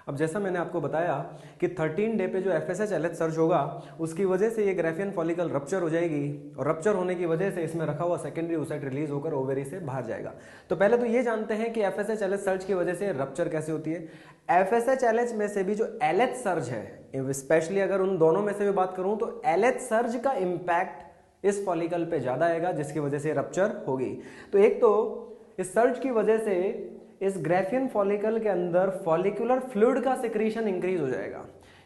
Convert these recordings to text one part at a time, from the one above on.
अब जैसा मैंने आपको बताया कि 13 डे पे जो FSH LH सर्ज होगा उसकी वजह से ये ग्राफियन फॉलिकल रप्चर हो जाएगी और रप्चर होने की वजह से इसमें रखा हुआ सेकेंडरी oocyte रिलीज होकर ओवेरी से बाहर जाएगा। तो पहले तो ये जानते हैं कि FSH LH सर्ज की वजह से रप्चर कैसे होती है। FSH LH में से भी जो LH सर्ज है, स्पेशली अगर उन दोनों में से भी बात करूं तो LH सर्ज का इंपैक्ट इस फॉलिकल पे ज्यादा आएगा जिसकी वजह से रप्चर होगी। तो एक तो इस सर्ज की वजह से इस ग्राफियन फॉलिकल के अंदर फॉलिकुलर फ्लूइड का सिक्रीशन इंक्रीज हो जाएगा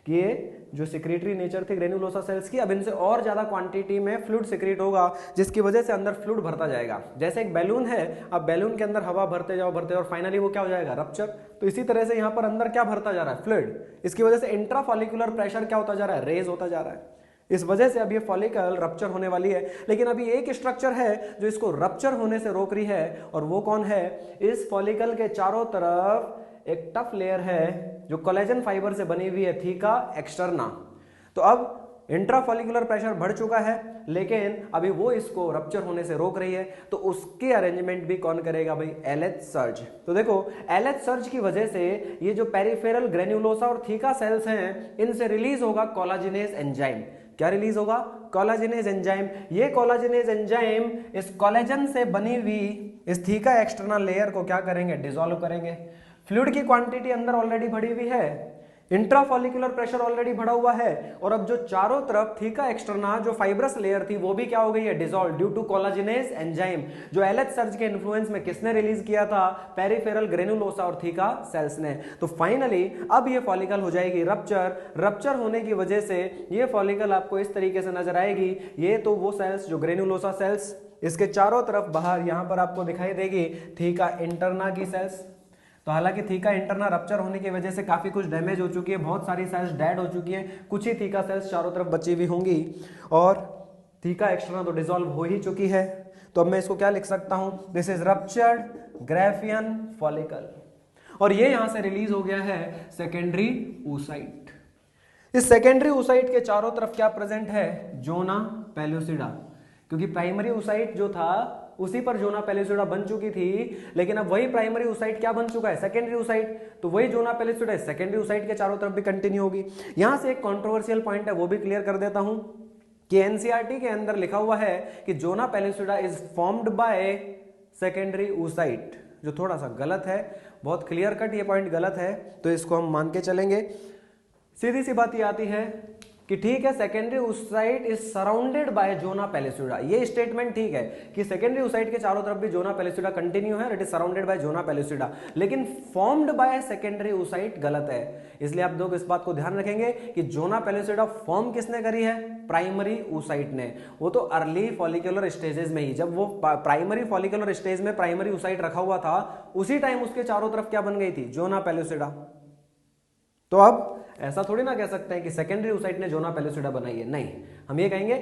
कि ये जो सिक्रेटरी नेचर थी ग्रेनुलोसा सेल्स की, अब इनसे और ज्यादा क्वांटिटी में फ्लूइड सिक्रेट होगा जिसकी वजह से अंदर फ्लूइड भरता जाएगा। जैसे एक बैलून है, अब बैलून के अंदर हवा भरते जाओ और फाइनली वो क्या हो जाएगा, रप्चर। तो इसी तरह से यहाँ पर अंदर क्या भरता जा रहा है, फ्लूइड। इसकी वजह से इंट्रा फॉलिकुलर प्रेशर क्या होता जा रहा है, रेज होता जा रहा है। इस वजह से अब ये फॉलिकल रप्चर होने वाली है। लेकिन अभी एक स्ट्रक्चर है जो इसको रप्चर होने से रोक रही है और वो कौन है, इस फॉलिकल के चारों तरफ एक टफ लेयर है जो कोलेजन फाइबर से बनी हुई है, थीका एक्सटर्ना। तो अब इंट्रा फॉलिकुलर प्रेशर बढ़ चुका है लेकिन अभी वो इसको रप्चर होने से रोक रही है। तो उसके अरेंजमेंट भी कौन करेगा भाई, LH सर्ज। तो देखो LH सर्ज की वजह से ये जो पेरिफेरल ग्रेन्युलोसा और थीका सेल्स हैं इनसे रिलीज होगा कोलाजिनेज एंजाइम। क्या रिलीज होगा, कोलाजिनेज एंजाइम। ये कोलाजिनेज एंजाइम इस कोलेजन से बनी हुई इस थीका एक्सटर्नल लेयर को क्या करेंगे, डिसॉल्व करेंगे। फ्लूइड की क्वांटिटी अंदर ऑलरेडी बढ़ी हुई है, इंट्राफॉलिकुलर प्रेशर ऑलरेडी बढ़ा हुआ है और अब जो चारों तरफ थीका एक्सटर्ना जो फाइब्रस लेयर थी वो भी क्या हो गई है, डिसॉल्व ड्यू टू कोलाजिनेज एंजाइम जो LH सर्ज के इन्फ्लुएंस में किसने रिलीज किया था, पेरिफेरल ग्रेनुलोसा और थीका सेल्स ने। तो फाइनली अब ये फॉलिकल हो जाएगी रप्चर होने की वजह से ये फॉलिकल आपको इस तरीके से नजर आएगी। ये तो वो सेल्स जो ग्रेनुलोसा सेल्स, इसके चारों तरफ बाहर यहां पर आपको दिखाई देगी थीका इंटरना की सेल्स। तो हालांकि थीका इंटरना रप्चर होने की वजह से काफी कुछ डैमेज हो चुकी है, बहुत सारी सेल्स डेड हो चुकी है, कुछ ही थीका सेल्स चारों तरफ बची हुई होंगी और थीका एक्सटर्ना तो डिसॉल्व हो ही चुकी है। तो अब मैं इसको क्या लिख सकता हूं, this is ruptured Graafian follicle और ये यहां से रिलीज हो गया है सेकेंडरी oocyte। इस सेकेंडरी oocyte के चारों तरफ क्या प्रेजेंट है, जोना पेलुसिडा, क्योंकि प्राइमरी oocyte जो था उसी पर जोना पेलुसिडा बन चुकी थी लेकिन अब वही प्राइमरी oocyte क्या बन चुका है, सेकेंडरी oocyte। तो वही जोना पेलुसिडा सेकेंडरी oocyte के चारों तरफ भी कंटिन्यू होगी। यहां से एक कंट्रोवर्शियल पॉइंट है वो भी क्लियर कर देता हूं कि एनसीईआरटी के अंदर लिखा हुआ है कि zona pellucida is formed by secondary oocyte, जो थोड़ा सा गलत है, बहुत क्लियर कट ये पॉइंट गलत है। तो इसको हम मान के चलेंगे। सीधी सी बात ये आती है कि ठीक है secondary oocyte is surrounded by zona pellucida, ये स्टेटमेंट ठीक है कि सेकेंडरी oocyte के चारों तरफ भी जोना पेलुसिडा कंटिन्यू है, it is surrounded by zona pellucida, लेकिन फॉर्म्ड बाय सेकेंडरी oocyte गलत है। इसलिए आप लोग इस बात को ध्यान रखेंगे कि जोना पेलुसिडा फॉर्म किसने करी है, प्राइमरी oocyte ने। वो तो अर्ली फॉलिकुलर स्टेजेस में ही, जब वो प्राइमरी फॉलिकुलर स्टेज में प्राइमरी oocyte रखा हुआ था उसी टाइम उसके चारों तरफ क्या बन गई थी, जोना पेलुसिडा। तो अब ऐसा थोड़ी ना कह सकते हैं कि सेकेंडरी oocyte ने जोना पेलुसिडा बनाई है, नहीं, हम ये कहेंगे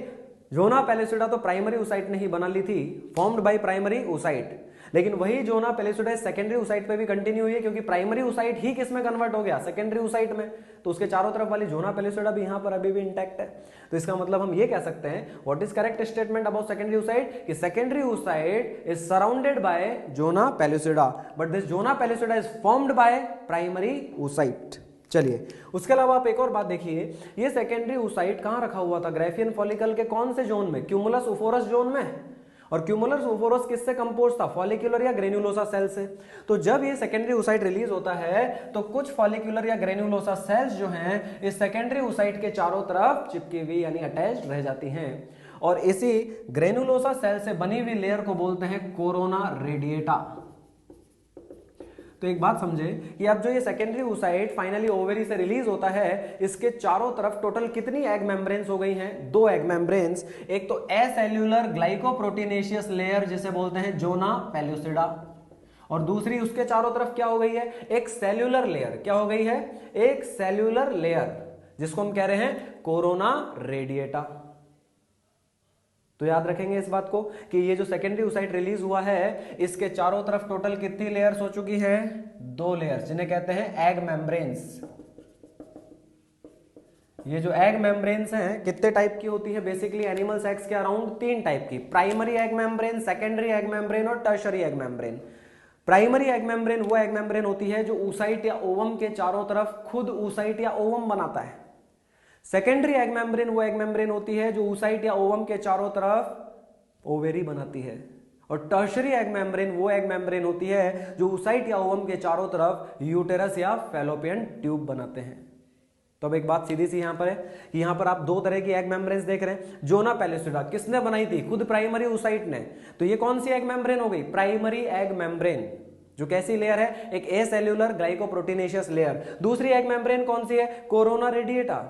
जोना पेलुसिडा तो प्राइमरी oocyte ने ही बना ली थी, फॉर्म्ड बाय प्राइमरी oocyte, लेकिन वही जोना पेलुसिडा सेकेंडरी oocyte पे भी कंटिन्यू हुई है क्योंकि प्राइमरी oocyte ही किस में कन्वर्ट हो गया, सेकेंडरी oocyte में। तो उसके चारों तरफ वाली जोना पेलुसिडा भी यहां पर अभी भी इंटैक्ट है। तो इसका मतलब हम ये कह सकते हैं, what is correct statement about secondary oocyte, कि secondary oocyte is surrounded by zona pellucida but this zona pellucida is formed by primary oocyte। चलिए उसके अलावा आप एक और बात देखिए, ये सेकेंडरी oocyte कहां रखा हुआ था, ग्राफियन फॉलिकल के कौन से जोन में, क्यूमुलस ओफोरस जोन में। और क्यूमुलस ओफोरस किससे कंपोज था, फॉलिकुलर या ग्रेन्युलोसा सेल से। तो जब ये सेकेंडरी oocyte रिलीज होता है तो कुछ फॉलिकुलर या ग्रेन्युलोसा सेल्स जो हैं इस सेकेंडरी oocyte के चारों तरफ चिपकी हुई यानी अटैच्ड रह जाती हैं और इसी ग्रेन्युलोसा सेल से बनी हुई लेयर को बोलते हैं कोरोना रेडिएटा। तो एक बात समझे कि अब जो ये सेकेंडरी oocyte फाइनली ओवेरी से रिलीज होता है, इसके चारों तरफ टोटल कितनी एग मेम्ब्रेन्स हो गई हैं, 2 एग मेम्ब्रेन्स। एक तो एसेल्यूलर ग्लाइकोप्रोटीनेशियस लेयर जिसे बोलते हैं जोना पेलुसिडा और दूसरी उसके चारों तरफ क्या हो गई है, एक सेल्यूलर लेयर। क्या हो गई है, एक सेल्यूलर लेयर जिसको हम कह रहे हैं कोरोना रेडिएटा। तो याद रखेंगे इस बात को कि ये जो सेकेंडरी oocyte रिलीज हुआ है इसके चारों तरफ टोटल कितनी लेयर्स हो चुकी है, 2 लेयर्स जिन्हें कहते हैं एग मेम्ब्रेन्स। ये जो एग मेम्ब्रेन्स हैं कितने टाइप की होती है, बेसिकली एनिमल सेक्स के अराउंड 3 टाइप की, primary egg membrane, secondary egg membrane और tertiary egg membrane. Primary egg membrane वो एग मेम्ब्रेन होती है जो oocyte या ओवम के चारों तरफ खुद oocyte या ओवम बनाता है। सेकेंडरी एग मेम्ब्रेन वो एग मेम्ब्रेन होती है जो oocyte या ओवम के चारों तरफ ओवेरी बनाती है। और टर्शरी एग मेम्ब्रेन वो एग मेम्ब्रेन होती है जो oocyte या ओवम के चारों तरफ यूटेरस या फैलोपियन ट्यूब बनाते हैं। तो अब एक बात सीधी सी यहां पर है कि यहां पर आप दो तरह की एग मेम्ब्रेन्स देख रहे हैं। जोना पेलिस्टिडा किसने बनाई थी? खुद प्राइमरी oocyte ने। तो ये कौन सी एग मेम्ब्रेन हो गई? प्राइमरी एग मेम्ब्रेन, जो कैसी लेयर है? एक ए सेल्यूलर ग्लाइकोप्रोटीनेशियस लेयर। दूसरी एग मेम्ब्रेन कौन सी है? Corona radiata.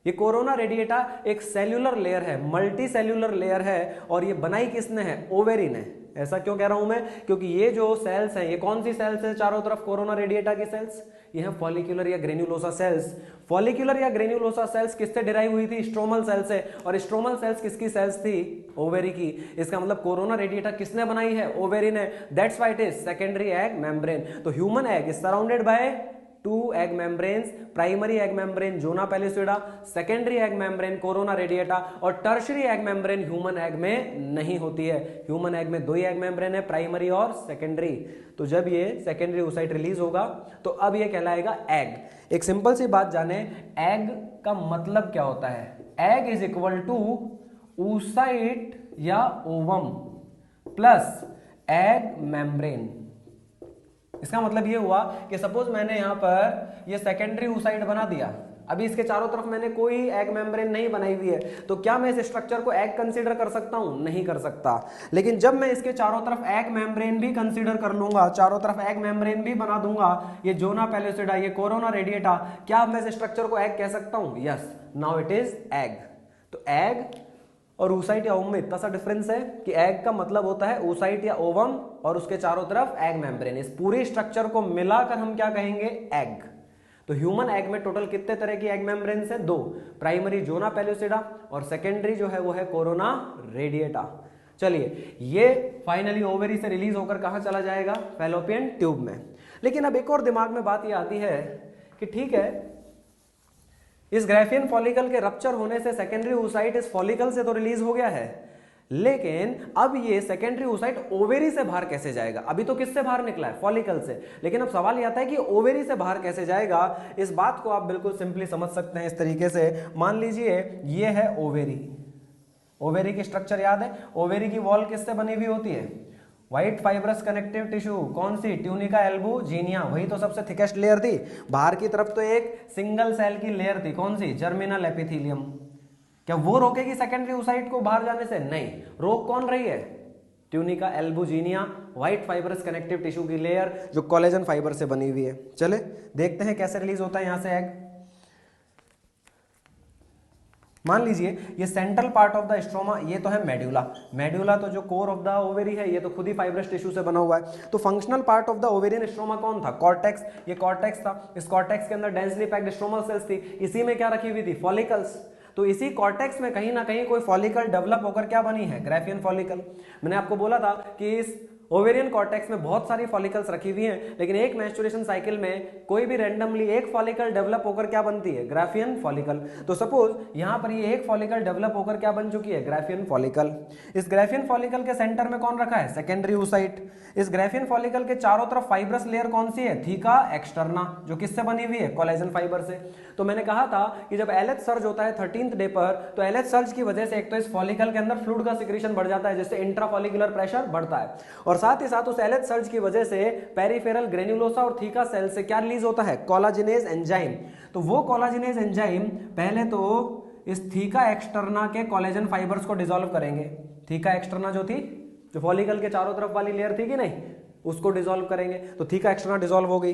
ये कोरोना रेडिएटा एक सेल्यूलर लेयर है, मल्टी सेल्यूलर लेयर है, और ये बनाई किसने है? ओवेरी ने। ऐसा क्यों कह रहा हूं मैं? क्योंकि ये जो सेल्स हैं, ये कौन सी सेल्स हैं चारों तरफ कोरोना रेडिएटा की सेल्स? ये है फॉलिक्यूलर या ग्रेन्युलोसा सेल्स। फॉलिक्यूलर या ग्रेन्युलोसा सेल्स किससे डिराइव हुई थी? स्ट्रोमल सेल से। और स्ट्रोमल सेल्स किसकी सेल्स थी? ओवेरी की। इसका मतलब कोरोना रेडिएटा किसने बनाई है? ओवेरी ने। That's why it is secondary egg membrane. तो human egg is surrounded by two egg membranes, primary egg membrane zona pellucida, secondary egg membrane corona radiata, और tertiary egg membrane human egg में नहीं होती है। Human egg में दो ही egg membrane है, प्राइमरी और सेकेंडरी। तो जब ये सेकेंडरी oocyte रिलीज होगा तो अब ये कहलाएगा एग। एक सिंपल सी बात जाने, एग का मतलब क्या होता है? Egg is equal to oocyte या ओवम प्लस एग मेम्ब्रेन। इसका मतलब ये हुआ कि सपोज मैंने यहां पर ये सेकेंडरी oocyte बना दिया, अभी इसके चारों तरफ मैंने कोई एग मेम्ब्रेन नहीं बनाई हुई है, तो क्या मैं इस स्ट्रक्चर को एग कंसीडर कर सकता हूं? नहीं कर सकता। लेकिन जब मैं इसके चारों तरफ एग मेम्ब्रेन भी कंसीडर कर लूंगा, चारों तरफ एग मेम्ब्रेन भी बना दूंगा, ये जोना पेलिस्टिडा, ये कोरोना रेडिएटा, क्या मैं इस स्ट्रक्चर को एग कह सकता हूं? Yes, now it is egg. तो एग और oocyte या ओवम में इतना सा डिफरेंस है कि एग का मतलब होता है oocyte या ओवम और उसके चारों तरफ एग मेम्ब्रेन। इस पूरे स्ट्रक्चर को मिलाकर हम क्या कहेंगे? एग। तो ह्यूमन एग में टोटल कितने तरह की एग मेम्ब्रेन्स है? दो। प्राइमरी जोना पेलिस्टिडा और सेकेंडरी जो है वो है कोरोना रेडिएटा। चलिए, ये फाइनली ओवेरी से रिलीज होकर कहां चला जाएगा? फैलोपियन ट्यूब में। लेकिन अब एक और दिमाग में बात ये आती है कि ठीक है, इस ग्राफियन फॉलिकल के रप्चर होने से सेकेंडरी oocyte इस फॉलिकल से तो रिलीज हो गया है, लेकिन अब ये सेकेंडरी oocyte ओवेरी से बाहर कैसे जाएगा? अभी तो किससे बाहर निकला है? फॉलिकल से। लेकिन अब सवाल ये आता है कि ओवेरी से बाहर कैसे जाएगा? इस बात को आप बिल्कुल सिंपली समझ सकते हैं इस तरीके से। मान लीजिए ये है ओवेरी। ओवेरी की स्ट्रक्चर याद है? ओवेरी की वॉल किससे बनी हुई होती है? White fibrous connective tissue. कौन सी? Tunica albuginea. वही तो सबसे थिकेस्ट लेयर थी। बाहर की तरफ तो एक सिंगल सेल की लेयर थी, कौन सी? Germinal epithelium. क्या वो रोकेगी सेकेंडरी oocyte को बाहर जाने से? नहीं। रोक कौन रही है? Tunica albuginea, white fibrous connective tissue की लेयर जो कोलेजन फाइबर से बनी हुई है। चले देखते हैं कैसे रिलीज होता है यहां से एग। मान लीजिए ये central part of the stroma, ये तो है मेड्यूला। मेड्यूला तो जो कोर ऑफ द ओवेरी है, ये तो खुद ही फाइब्रस टिश्यू से बना हुआ है। तो functional part of the ovarian stroma कौन था? कॉर्टेक्स। ये कॉर्टेक्स था। इस कॉर्टेक्स के अंदर डेंसली पैक्ड स्ट्रोमल सेल्स थी। इसी में क्या रखी हुई थी? फॉलिकल्स। तो इसी कॉर्टेक्स में कहीं ना कहीं कोई फॉलिकल डेवलप होकर क्या बनी है? Graafian follicle. मैंने आपको बोला था कि इस ओवेरियन कॉर्टेक्स में बहुत सारी फॉलिकल्स रखी हुई हैं, लेकिन एक मेंस्ट्रुएशन साइकिल में कोई भी रैंडमली एक फॉलिकल डेवलप होकर क्या बनती है? Graafian follicle. तो सपोज यहां पर ये एक फॉलिकल डेवलप होकर क्या बन चुकी है? Graafian follicle. इस ग्राफियन फॉलिकल के सेंटर में कौन रखा है? Secondary oocyte। इस ग्राफियन फॉलिकल के चारों तरफ फाइब्रस लेयर कौन सी है? थीका एक्सटर्ना, जो किससे बनी हुई है? कोलेजन फाइबर से। तो मैंने कहा था कि जब LH सर्ज होता है 13th डे पर, तो LH सर्ज की वजह से एक तो इस फॉलिकल के अंदर फ्लूइड का सिक्रीशन बढ़ जाता है, जिससे इंट्राफॉलिकुलर प्रेशर बढ़ता है, और साथ ही साथ उस LH सर्ज की वजह से पेरिफेरल ग्रेन्युलोसा और थीका सेल से क्या रिलीज होता है? कोलाजिनेज एंजाइम। तो वो कोलाजिनेज एंजाइम पहले तो इस थीका एक्सटर्ना के कोलेजन फाइबर्स को डिसॉल्व करेंगे। थीका एक्सटर्ना जो थी, जो फॉलिकल के चारों तरफ वाली लेयर थी कि नहीं, उसको डिसॉल्व करेंगे। तो थीका एक्सटर्ना डिसॉल्व हो गई।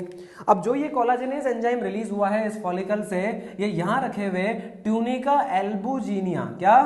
अब जो ये कोलाजिनेज एंजाइम रिलीज हुआ है इस फॉलिकल से, ये यहां रखे हुए ट्यूनिका एल्बुजिनिया, क्या?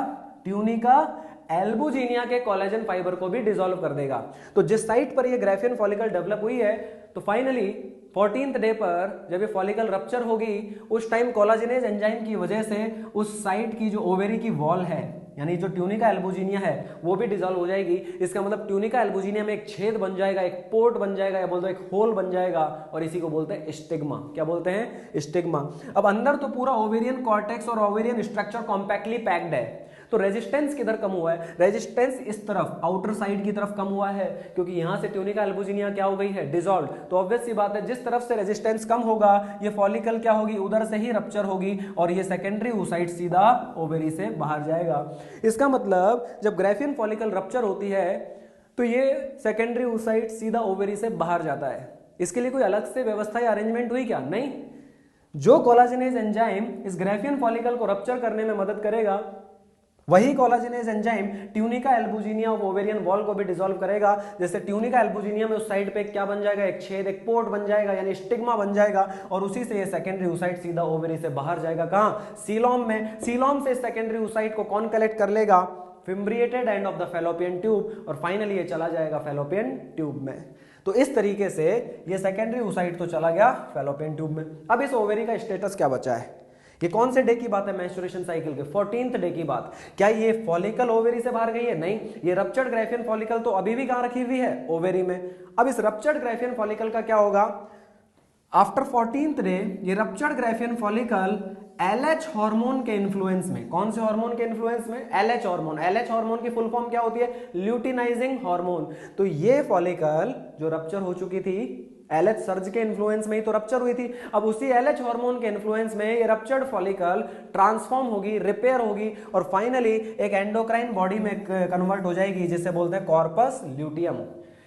ट्यूनिका एल्बुजिनिया के कोलेजन फाइबर को भी डिसॉल्व कर देगा। तो जिस साइट पर ये ग्राफियन फॉलिकल डेवलप हुई है, तो फाइनली 14th डे पर जब ये फॉलिकल रप्चर होगी, उस टाइम कोलाजिनेज एंजाइम की वजह से उस साइट की जो ओवेरी की वॉल है, यानी जो ट्यूनिका एल्बुजिनिया है, वो भी डिसॉल्व हो जाएगी। इसका मतलब ट्यूनिका एल्बुजिनिया में एक छेद बन जाएगा, एक पोर्ट बन जाएगा, या बोलते हैं एक होल बन जाएगा, और इसी को बोलते हैं स्टिग्मा। क्या बोलते हैं? स्टिग्मा। अब अंदर तो पूरा ओवेरियन कॉर्टेक्स और ओवेरियन स्ट्रक्चर कॉम्पैक्टली पैक्ड है, तो रेजिस्टेंस किधर कम हुआ है, रेजिस्टेंस इस तरफ आउटर साइड की तरफ कम हुआ है, क्योंकि यहां से ट्यूनिका एल्बुजिनिया क्या हो गई है, डिसॉल्व। तो ऑब्वियस सी बात है जिस तरफ से रेजिस्टेंस कम होगा ये फॉलिकल क्या होगी, उधर से ही रप्चर होगी और ये सेकेंडरी oocyte सीधा ओवेरी से बाहर जाएगा। इसका मतलब जब ग्राफियन फॉलिकल रप्चर होती है तो ये सेकेंडरी oocyte सीधा ओवेरी से बाहर जाता है। इसके लिए कोई अलग से व्यवस्था या अरेंजमेंट हुई क्या, नहीं। जो कोलाजिनेज एंजाइम इस ग्राफियन फॉलिकल को रप्चर करने में मदद करेगा वही collagenase enzyme tunica albuginea of ovarian wall को भी डिसॉल्व करेगा। जैसे ट्यूनिका एल्बुजिनिया में उस साइड पे क्या बन जाएगा, एक छेद, एक पोर्ट बन जाएगा, यानी स्टिग्मा बन जाएगा और उसी से ये सेकेंडरी oocyte सीधा ओवेरी से बाहर जाएगा। कहां, सीलोम में। सीलोम से सेकेंडरी oocyte को कौन कलेक्ट कर लेगा, fimbriated end of the fallopian tube, और फाइनली ये चला जाएगा फैलोपियन ट्यूब में। तो इस तरीके से ये सेकेंडरी oocyte तो चला गया फैलोपियन ट्यूब में। अब इस ओवेरी का स्टेटस क्या बचा है, ये कौन से डे की बात है, मेंस्ट्रुएशन साइकिल के 14th डे की बात। क्या ये फॉलिकल ओवेरी से बाहर गई है, नहीं। ये रप्चर्ड ग्राफियन फॉलिकल तो अभी भी कहां रखी हुई है, ओवेरी में। अब इस रप्चर्ड ग्राफियन फॉलिकल का क्या होगा, आफ्टर 14th डे ये ruptured Graafian follicle LH hormone के इन्फ्लुएंस में, कौन से हार्मोन के इन्फ्लुएंस में, LH हार्मोन। LH हार्मोन की फुल फॉर्म क्या होती है, ल्यूटिनाइजिंग हार्मोन। तो ये फॉलिकल जो रप्चर हो चुकी थी LH सर्ज के इन्फ्लुएंस में ही तो रप्चर हुई थी, अब उसी LH हार्मोन के इन्फ्लुएंस में ये रप्चर्ड फॉलिकल ट्रांसफॉर्म होगी, रिपेयर होगी और फाइनली एक एंडोक्राइन बॉडी में कन्वर्ट हो जाएगी, जिसे बोलते हैं कॉर्पस ल्यूटियम।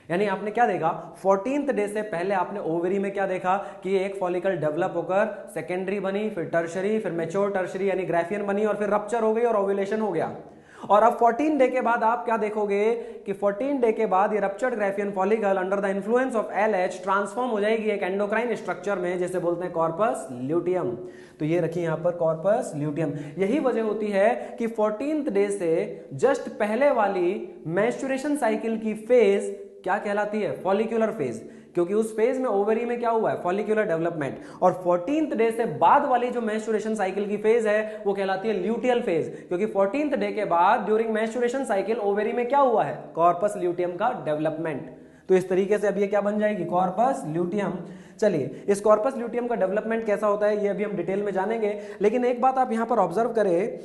यानी आपने क्या देखा, 14th डे से पहले आपने ओवेरी में क्या देखा कि एक फॉलिकल डेवलप होकर सेकेंडरी बनी, फिर टर्शरी, फिर मैच्योर टर्शरी यानी ग्राफियन बनी और फिर रप्चर हो गई और ओव्यूलेशन हो गया। और अब 14 डे के बाद आप क्या देखोगे कि 14 डे के बाद ये ruptured Graafian follicle under the influence of LH transform हो जाएगी एक एंडोक्राइन स्ट्रक्चर में, जिसे बोलते हैं कॉर्पस ल्यूटियम। तो ये रखिए यहां पर कॉर्पस ल्यूटियम। यही वजह होती है कि 14th डे से जस्ट पहले वाली मेंस्ट्रुएशन साइकिल की फेज क्या कहलाती है, फॉलिक्यूलर फेज, क्योंकि उस फेज में ओवरी में क्या हुआ है, फॉलिक्यूलर डेवलपमेंट। और 14th डे से बाद वाली जो मेंस्ट्रुएशन साइकिल की फेज है वो कहलाती है ल्यूटियल फेज, क्योंकि 14th डे के बाद ड्यूरिंग मेंस्ट्रुएशन साइकिल ओवरी में क्या हुआ है, कॉर्पस ल्यूटियम का डेवलपमेंट। तो इस तरीके से अब ये क्या बन जाएगी, कॉर्पस ल्यूटियम। चलिए, इस कॉर्पस ल्यूटियम का डेवलपमेंट कैसा होता है ये अभी हम डिटेल में जानेंगे, लेकिन एक बात आप यहां पर ऑब्जर्व करें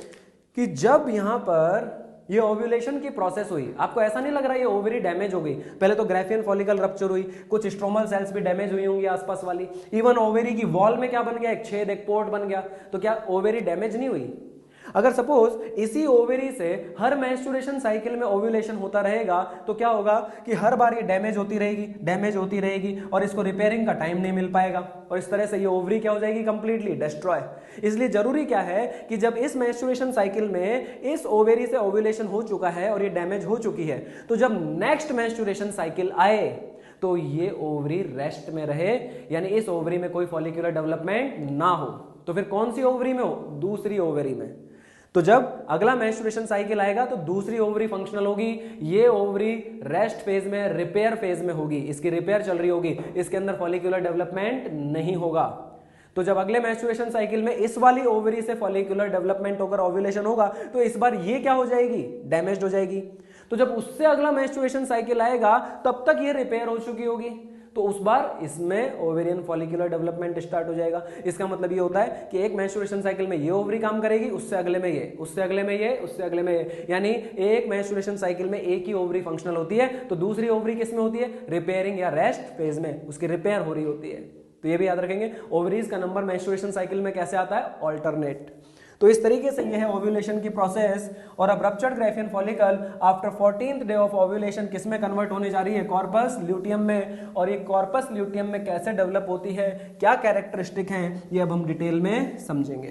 कि जब यहां पर ये ओव्यूलेशन की प्रोसेस हुई, आपको ऐसा नहीं लग रहा ये ओवरी डैमेज हो गई। पहले तो ग्राफियन फॉलिकल रप्चर हुई, कुछ स्ट्रोमल सेल्स भी डैमेज हुई होंगी आसपास वाली, इवन ओवरी की वॉल में क्या बन गया, एक छेद, एक पोर्ट बन गया। तो क्या ओवरी डैमेज नहीं हुई? अगर सपोज इसी ओवेरी से हर मेंस्ट्रुएशन साइकिल में ओव्यूलेशन होता रहेगा तो क्या होगा कि हर बार ये डैमेज होती रहेगी और इसको रिपेयरिंग का टाइम नहीं मिल पाएगा और इस तरह से ये ओवरी क्या हो जाएगी, कंप्लीटली डिस्ट्रॉय। इसलिए जरूरी क्या है कि जब इस मेंस्ट्रुएशन साइकिल में इस ओवेरी से ओव्यूलेशन हो चुका है और ये डैमेज हो चुकी है, तो जब नेक्स्ट मेंस्ट्रुएशन साइकिल आए तो ये ओवरी रेस्ट में रहे, यानी इस ओवरी में कोई फॉलिक्यूलर डेवलपमेंट ना हो। तो फिर कौन सी ओवरी में हो, दूसरी ओवरी में। तो जब अगला मेंस्ट्रुएशन साइकिल आएगा तो दूसरी ओवरी फंक्शनल होगी, ये ओवरी रेस्ट फेज में, रिपेयर फेज में होगी, इसकी रिपेयर चल रही होगी, इसके अंदर फॉलिक्यूलर डेवलपमेंट नहीं होगा। तो जब अगले मेंस्ट्रुएशन साइकिल में इस वाली ओवरी से फॉलिक्यूलर डेवलपमेंट होकर ओव्यूलेशन होगा तो इस बार ये क्या हो जाएगी, डैमेज हो जाएगी। तो जब उससे अगला मेंस्ट्रुएशन साइकिल आएगा तब तक ये रिपेयर हो चुकी होगी, तो उस बार इसमें ओवेरियन फॉलिक्यूलर डेवलपमेंट स्टार्ट हो जाएगा। इसका मतलब ये होता है कि एक मेंस्ट्रुएशन साइकिल में ये ओवरी काम करेगी, उससे अगले में ये, उससे अगले में ये, उससे अगले में ये, यानी एक मेंस्ट्रुएशन साइकिल में एक ही ओवरी फंक्शनल होती है तो दूसरी ओवरी किस में होती है, रिपेयरिंग या रेस्ट फेज में, उसकी रिपेयर हो रही होती है। तो ये भी याद रखेंगे, ओवरीज का नंबर मेंस्ट्रुएशन साइकिल में कैसे आता है, ऑल्टरनेट। तो इस तरीके से ये है ओव्यूलेशन की प्रोसेस। और अब ruptured Graafian follicle after 14th day of ovulation किस में कन्वर्ट होने जा रही है, कॉर्पस ल्यूटियम में। और ये कॉर्पस ल्यूटियम में कैसे डेवलप होती है, क्या कैरेक्टरिस्टिक हैं, ये अब हम डिटेल में समझेंगे।